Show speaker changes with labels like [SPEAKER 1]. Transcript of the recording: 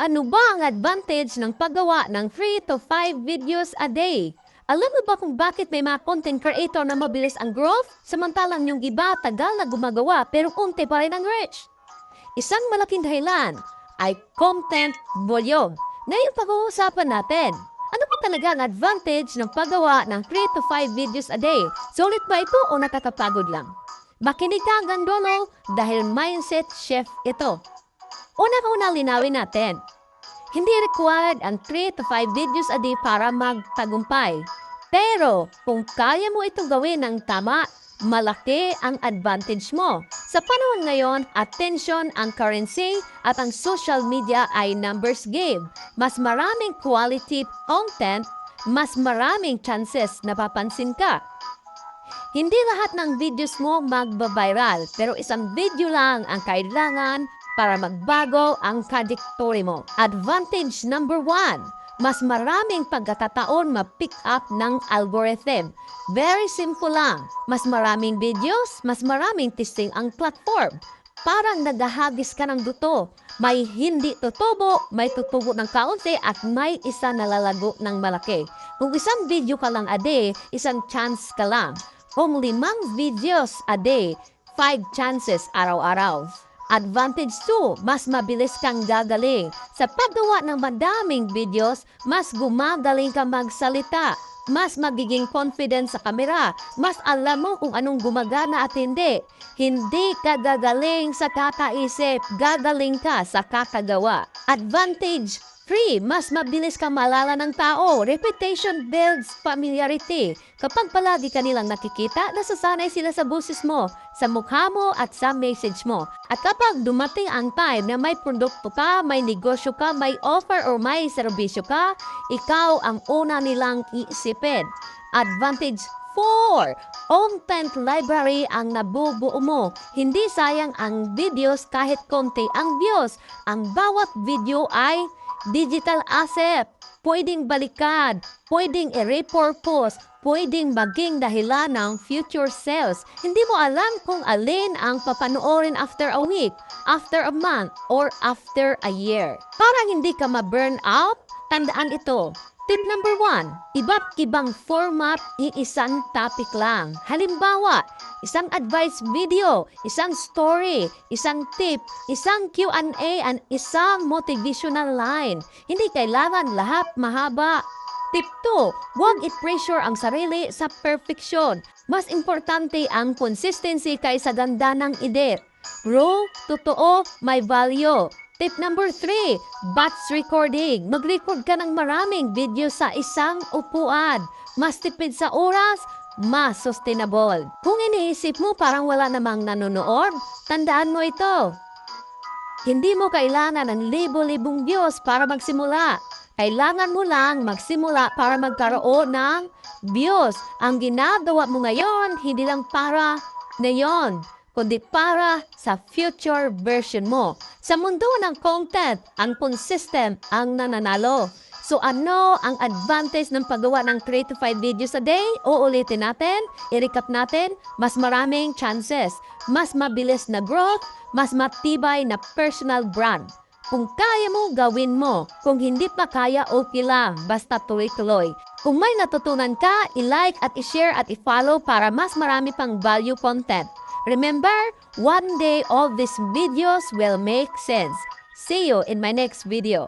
[SPEAKER 1] Ano ba ang advantage ng paggawa ng 3 to 5 videos a day? Alam mo ba kung bakit may mga content creator na mabilis ang growth, samantalang yung iba tagal na gumagawa pero unti pa rin ang reach? Isang malaking dahilan ay content volume na yung pag-uusapan natin. Ano ba talaga ang advantage ng paggawa ng 3 to 5 videos a day? Sulit ba ito o nakakapagod lang? Makinig ka hanggang dulo dahil mindset shift ito. Una linawin natin. Hindi required ang 3 to 5 videos a day para magtagumpay. Pero kung kaya mo itong gawin ng tama, malaki ang advantage mo. Sa panahon ngayon, attention ang currency at ang social media ay numbers game. Mas maraming quality content, mas maraming chances na papansin ka. Hindi lahat ng videos mo magbabiral, pero isang video lang ang kailangan para magbago ang trajectory mo. Advantage number 1, mas maraming pagkakataon ma-pick up ng algorithm. Very simple lang. Mas maraming videos, mas maraming testing ang platform. Parang naghahagis ka ng duto. May hindi tutubo, may tutubo ng kaunti at may isa nalalago ng malaki. Kung isang video ka lang a day, isang chance ka lang. Kung 5 videos a day, 5 chances araw-araw. Advantage 2, mas mabilis kang gagaling. Sa paggawa ng madaming videos, mas gumagaling ka magsalita. Mas magiging confident sa kamera. Mas alam mo kung anong gumagana at hindi. Hindi ka gagaling sa kakaisip, gagaling ka sa kakagawa. Advantage 3, mas mabilis kang malala ng tao. Reputation builds familiarity. Kapag palagi ka nilang nakikita, nasasanay sila sa boses mo, sa mukha mo at sa message mo. At kapag dumating ang time na may produkto ka, may negosyo ka, may offer or may serbisyo ka, ikaw ang una nilang iisipin. Advantage 4, content library ang nabubuo mo. Hindi sayang ang videos kahit konti ang views. Ang bawat video ay digital asset, pwedeng balikan, pwedeng i-repurpose, pwedeng maging dahilan ng future sales. Hindi mo alam kung alin ang papanoorin after a week, after a month, or after a year. Para hindi ka ma-burn out, tandaan ito. Tip number 1, iba't ibang format, iisang topic lang. Halimbawa, isang advice video, isang story, isang tip, isang Q&A, and isang motivational line. Hindi kailangan lahat mahaba. Tip 2, huwag i-pressure ang sarili sa perfection. Mas importante ang consistency kaysa ganda ng edit. Bro, totoo, may value. Tip number 3, batch recording. Mag-record ka ng maraming video sa isang upuan. Mas tipid sa oras, mas sustainable. Kung iniisip mo parang wala namang nanonood, tandaan mo ito. Hindi mo kailangan ng libo-libong views para magsimula. Kailangan mo lang magsimula para magkaroon ng views. Ang ginagawa mo ngayon, hindi lang para ngayon, kundi para sa future version mo. Sa mundo ng content, ang consistent ang nananalo. So ano ang advantage ng paggawa ng 3 to 5 videos a day? Uulitin natin, i-recap natin, mas maraming chances, mas mabilis na growth, mas matibay na personal brand. Kung kaya mo, gawin mo. Kung hindi pa kaya, okay lang. Basta tuloy-tuloy. Kung may natutunan ka, i-like at i-share at i-follow para mas marami pang value content. Remember, one day all these videos will make sense. See you in my next video.